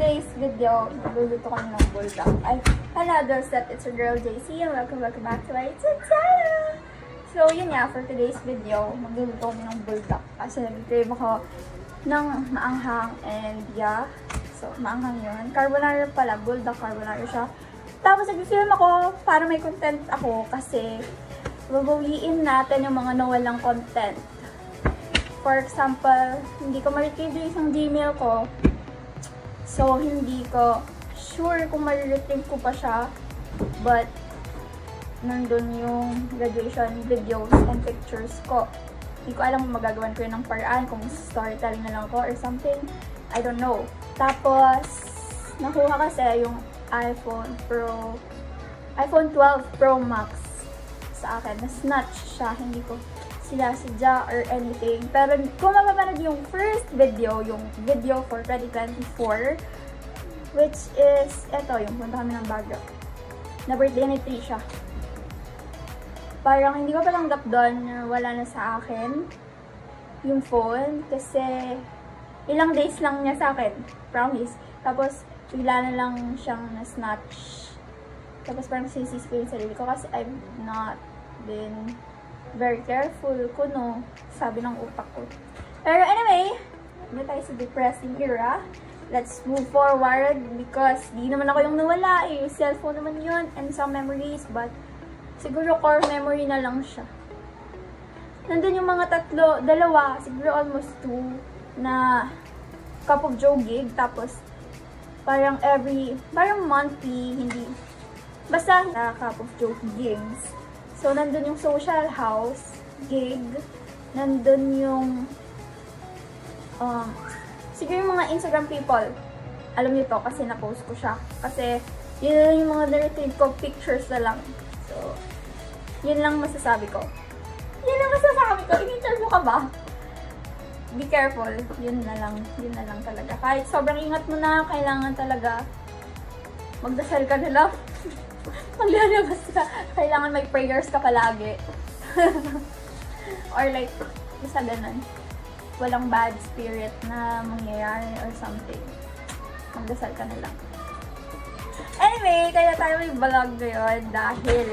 today's video, magluluto kami ng bulldog. Hello, Dosset, it's your girl JC and welcome back to my YouTube channel! So, yun nga, for today's video, magluluto kami ng bulldog. Kasi nag-crave ako ng maanghang and yeah. So, maanghang yun. Carbonara pala, bulldog carbonara siya. Tapos, nag-film ako para may content ako kasi babawiin natin yung mga nawalang content. For example, hindi ko ma-retrieve yung isang Gmail ko. So, hindi ko sure kung ma-retrieve ko pa siya. But, nandun yung graduation videos and pictures ko. Hindi ko alam kung magagawan ko yun ng paraan, kung storytelling na lang ko or something. I don't know. Tapos, nakuha kasi yung iPhone 12 Pro Max sa akin. Na-snatch siya. Hindi ko sila sadya or anything. Pero kung mapapanood yung first video, yung video for 2024, which is, eto, yung punta kami ng Baguio. Na birthday ni Trisha. Parang hindi ko patanggap doon na wala na sa akin yung phone. Kasi ilang days lang niya sa akin. Promise. Tapos, bigla na lang siyang na-snatch. Tapos parang sisisi ko yung sarili ko kasi I've not been very careful kuno, sabi ng utak ko. Pero anyway, hindi tayo sa depressing era. Let's move forward because di naman ako yung nawala eh. Yung cellphone naman yun and some memories, but siguro core memory na lang siya. Nandun yung mga dalawa, siguro almost 2 na Cup of Joe gig. Tapos parang monthly, hindi, basta na Cup of Joe gigs. So, nandun yung social house gig. Nandun yung siguro yung mga Instagram people. Alam niyo to kasi na-post ko siya. Kasi, yun lang yung mga na-retrieve ko, pictures na lang. So, yun lang masasabi ko. Yun lang masasabi ko. In-interview ka ba? Be careful. Yun na lang talaga. Kahit sobrang ingat mo na, kailangan talaga magdasal ka na lang. Maglalabas ka. Kailangan may prayers ka palagi. Or like, basta ganun. Walang bad spirit na mangyayari or something. Magdasal ka na lang. Anyway, kaya tayo may vlog ngayon dahil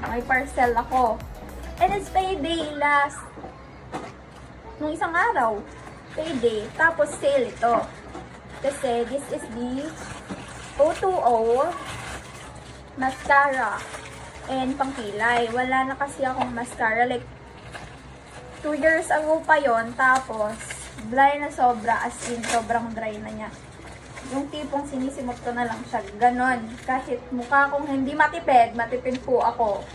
may parcel ako. And it's payday last nung isang araw. Payday. Tapos sale ito. Kasi this is the O2O mascara and pangkilay. Wala na kasi akong mascara. Like, 2 years ago pa yon. Tapos, dry na sobra. As in, sobrang dry na niya. Yung tipong sinisimot ko na lang siya. Ganon. Kahit mukha kong hindi matipid, matipid po ako.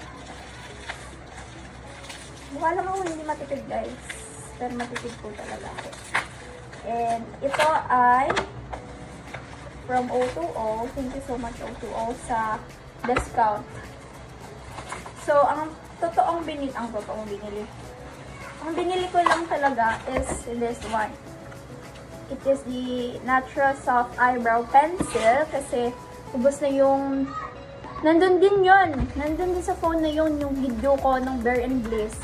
Mukha lang ako hindi matipid, guys. Pero matipid po talaga ako. And, ito ay from O2O. Thank you so much, O2O, sa discount. So, ang totoong binili ko lang talaga is this one. It is the Natural Soft Eyebrow Pencil kasi ubos na yung nandun din sa phone na yun yung video ko ng Bear and Bliss.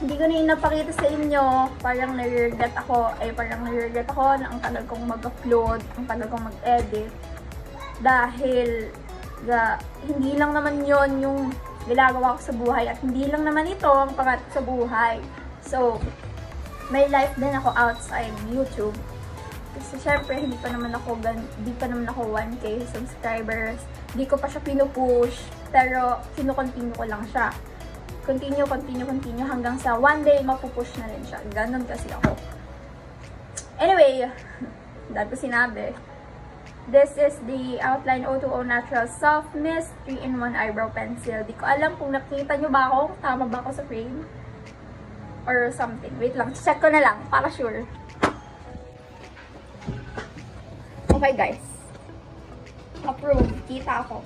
Hindi ko na yung napakita sa inyo. Parang nare-regret ako na ang tagal kong mag-upload, ang tagal kong mag-edit. Dahil hindi lang naman yon yung ginagawa ko sa buhay at hindi lang naman ito ang pangarap sa buhay. So, may life din ako outside YouTube. Kasi syempre, hindi pa naman ako 1K subscribers. Hindi ko pa siya pinupush. Pero, kinukontinue ko lang siya. Continue hanggang sa one day mapupush na rin siya. Ganon kasi ako. Anyway, dahil ko sinabi, this is the Outline O2O Natural Soft Mist 3-in-1 Eyebrow Pencil. Di ko alam kung nakita nyo ba ako, tama ba ako sa frame? Or something. Wait lang, check ko na lang para sure. Okay guys. Approved. Kita ako.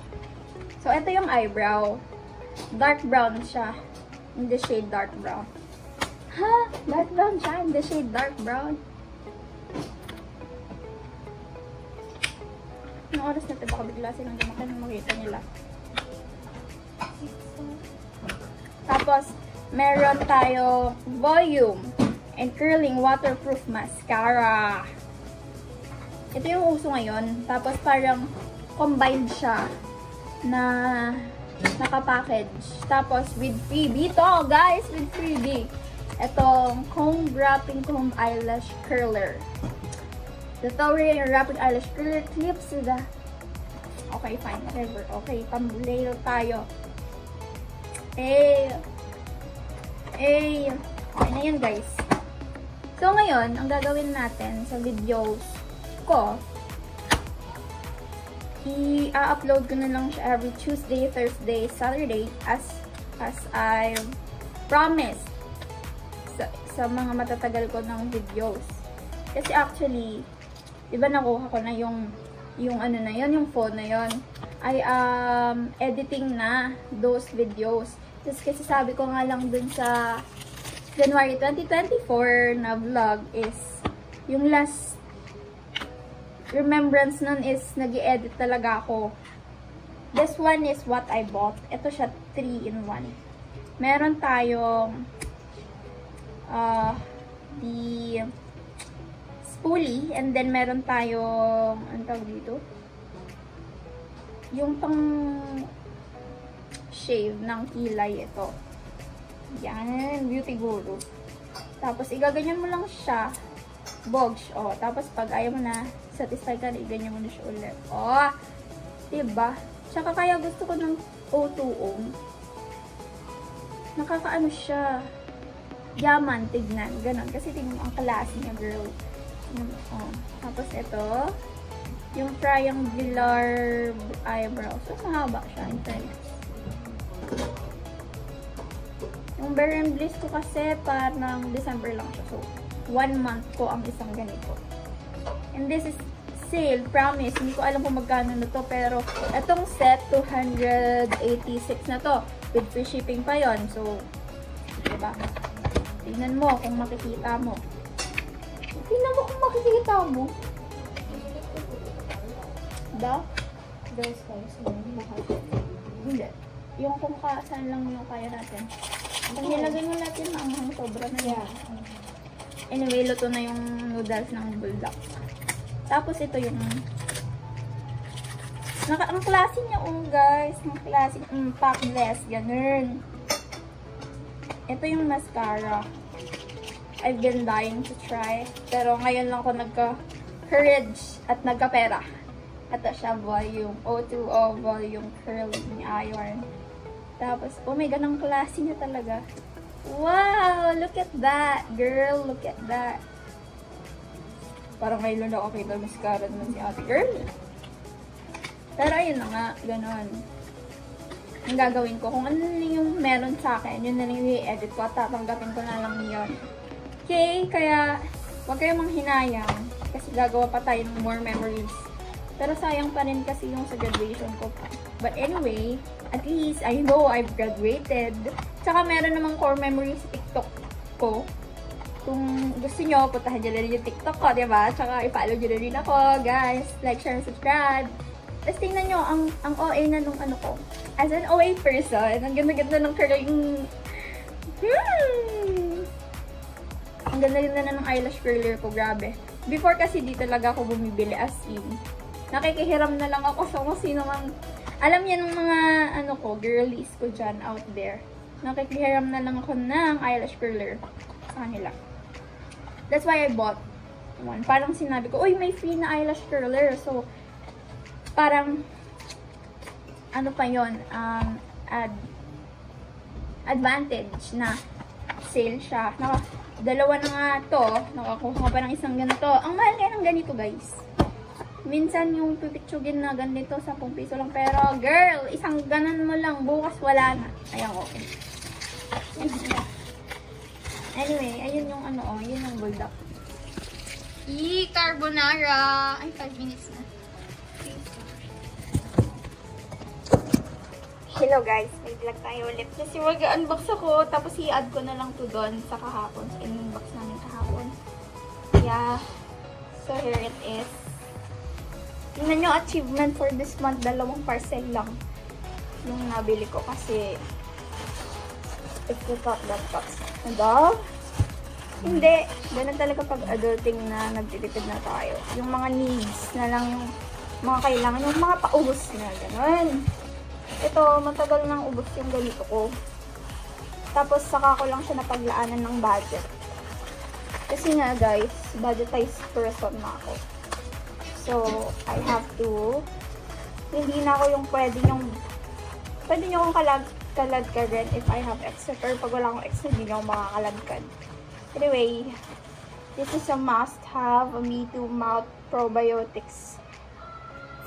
So, ito yung eyebrow. Dark brown siya. In the shade dark brown. Ha? Dark brown siya. In the shade dark brown. Anong oras na ito? Baka bigla silang dumakan nung makita nila. Tapos, meron tayo volume and curling waterproof mascara. Ito yung uso ngayon. Tapos parang combined siya na nakapackage. Tapos with freebie. Ito guys, with freebie. Itong comb wrapping comb eyelash curler. The Tory wrapping eyelash curler clips to the... Okay, fine. Whatever. Okay, thumbnail tayo. Okay na yan guys. So ngayon, ang gagawin natin sa videos ko, i-upload ko na lang siya every Tuesday, Thursday, Saturday as I promised sa mga matatagal ko ng videos. Kasi actually, diba nakuha ko na yung ano na yun, yung phone na yun. I editing na those videos. Tapos kasi sabi ko nga lang dun sa January 2024 na vlog is, yung last remembrance nun is nag-i-edit talaga ako. This one is what I bought. Ito siya 3-in-1. Meron tayong the spoolie, and then meron tayong ano tawag dito? Yung pang shave ng kilay ito. Yan, Beauty Guru. Tapos igaganyan mo lang siya. Bogs. Oh, tapos pag ayaw mo na, satisfy ka na, iganyan mo na siya ulit. Oh, diba? Tsaka kaya gusto ko ng O2O. Nakakaano siya. Yaman, tignan. Ganon. Kasi tignan mo ang klase niya, girl. Oh. Tapos ito, yung triangular eyebrows. So, mahaba siya, in fairness. Yung Bare and Bliss ko kasi parang December lang siya. So, 1 month ko ang isang ganito. And this is sale, promise. Hindi ko alam kung magkano na to, pero itong set, 286 na to. With free shipping pa yon. So, diba? Tingnan mo kung makikita mo. Tingnan mo kung makikita mo. Da? Those guys, hindi. Yung kung saan lang yung kaya natin. Kung nilagay mo natin, ang sobra na yan. Anyway, luto na yung noodles ng bulldog. Tapos ito yung ang klase niya, guys. Ang klase, packless. Ganun. Ito yung mascara. I've been dying to try. Pero ngayon lang ako nagka-courage at nagka-pera. Ito siya, volume. O2O volume curling iron. Tapos, oh my God, ang klase niya talaga. Wow! Look at that! Girl, look at that. Parang ngayon lang ako kita mascara naman si ate girl. Pero ayun na nga, ganon. Ang gagawin ko, kung ano na yung meron sa akin, yun na lang yung i-edit ko at tatanggapin ko na lang yun. Okay, kaya huwag kayong manghinayang kasi gagawa pa tayo ng more memories. Pero sayang pa rin kasi yung sa graduation ko pa. But anyway, at least I know I've graduated. Tsaka meron namang core memories sa TikTok ko. Kung gusto nyo, puntahan nyo na rin yung TikTok ko, diba? Tsaka i-follow nyo na rin ako, guys. Like, share, and subscribe. Tapos tingnan nyo, ang OA na nung ano ko. As an OA person, ang ganda-ganda ng curling. Ang ganda-ganda na ng eyelash curler ko, grabe. Before kasi di talaga ako bumibili, as in. Nakikihiram na lang ako sa kung sino mang, alam niya ng mga, ano ko, girlies ko dyan out there. Nakikihiram na lang ako ng eyelash curler sa kanila. That's why I bought one. Parang sinabi ko, uy, may free na eyelash curler. So, parang, ano pa yun, advantage na sale siya. Dalawa na nga to, nakakuha pa ng isang ganito. Ang mahal kaya ng ganito, guys. Minsan yung pipitsugin na ganito, 10 piso lang. Pero, girl, isang ganan mo lang, bukas wala na. Ayan, okay. Anyway, ayun yung ano, oh, yun yung bulldog. Carbonara. Ay, 5 minutes na. Hello guys, may vlog tayo ulit. Kasi mag-unbox ako, tapos i-add ko na lang to doon sa kahapon. Sa in-unbox namin kahapon. Yeah. So, here it is. Tingnan nyo, achievement for this month. 2 parcel lang yung nabili ko kasi if you thought that box. Diba? Hindi. Ganun talaga pag adulting na nagtitipid na tayo. Yung mga needs na lang yung mga kailangan. Yung mga paubos na. Ganun. Ito, matagal nang ubos yung ganito ko. Tapos, saka ko lang siya napaglaanan ng budget. Kasi nga, guys, budgetized person na ako. So, I have to, hindi na ako yung pwede nyo akong kaladkarin if I have extra. Pero pag wala akong extra, hindi nyo ako makakaladkad. Anyway, this is a must-have, a Me Too Mouth Probiotics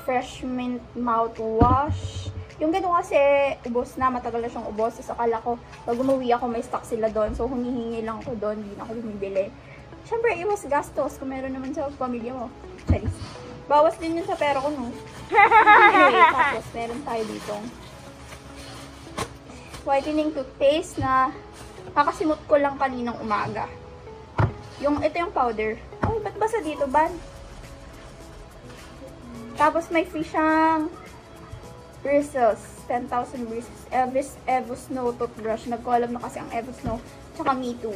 Fresh Mint Mouthwash. Yung ganun kasi, ubos na, matagal na siyang ubos. So, akala ko, pag umuwi ako, may stock sila doon. So, humihingi lang ako doon, hindi na ako bumibili. Siyempre, iwas gastos kung meron naman sa pamilya mo. Charis. Bawas din yun sa pera ko, no? Anyway, tapos, meron tayo dito whitening toothpaste na kakasimot ko lang kaninang umaga. Ito yung powder. Ay, ba't basa dito, ban? Tapos, may free siyang bristles. 10,000 bristles. Evo Snow toothbrush. Nagko-collab na kasi ang Evo Snow. Tsaka Me Too.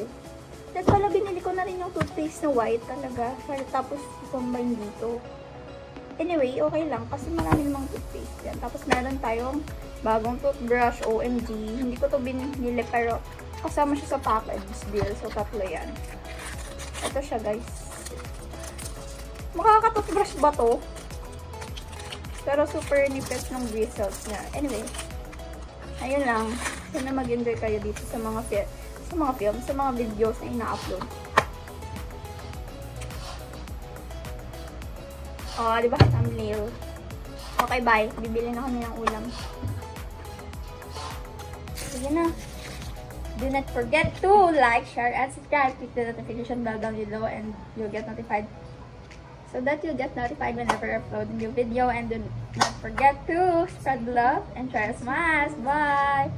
Then pala, binili ko na rin yung toothpaste na white talaga. Tapos, combine dito. Anyway, okay lang. Kasi marami namang toothpaste yan. Tapos, meron tayong bagong toothbrush. OMG. Hindi ko to binili pero kasama siya sa package deal. So, tatlo yan. Ito siya, guys. Makaka-toothbrush ba to? Pero super nipis ng bristles niya. Anyway, ayun lang. Sana mag-enjoy kayo dito sa mga films, sa mga videos na ina-upload. Oh, di ba? Thumbnail. Okay, bye. Bibili na kami ng ulam. Sige na. Do not forget to like, share, and subscribe. Click the notification bell down below and you'll get notified. So that you'll get notified whenever I upload a new video. And do not forget to spread love and share smiles. Bye!